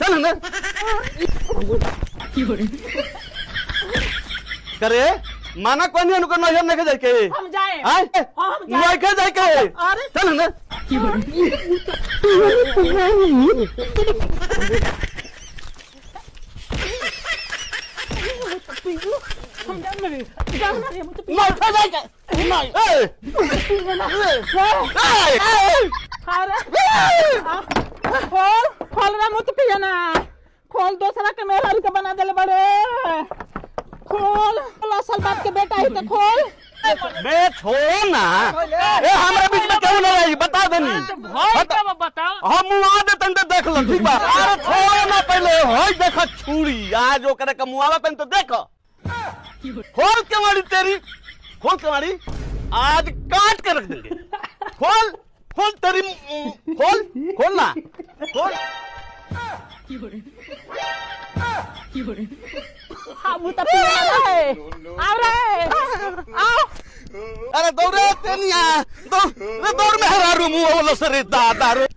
चल ना करे माना कोनी उनको नजर नहीं जाए के हम जाए आए हम नहीं के जाए के अरे चल ना हम जाने मुझे नहीं के जाए के नहीं अरे खोल ना मुझे पिया ना खोल दूसरा के मेहरारू के बना देले बड़े खोल असल बात के बेटा ही तो खोल बे छोड़ ना ए हमरा बीच में क्यों नहीं आई बता देनी बताओ हम मुआ दे तंते देख लो ठीक बा अरे छोड़ ना पहले होय देख छुरी आज ओकरे के मुआवा पेन तो देख खोल के मारी तेरी खोल के मारी आज काट के रख देंगे खोल खोल तेरी खोल खोल ना खोल हम तो पिया रे आओ रे आओ अरे दौड़े तेनिया दौड़ में हरारू मुंह वाला सरे दादा रे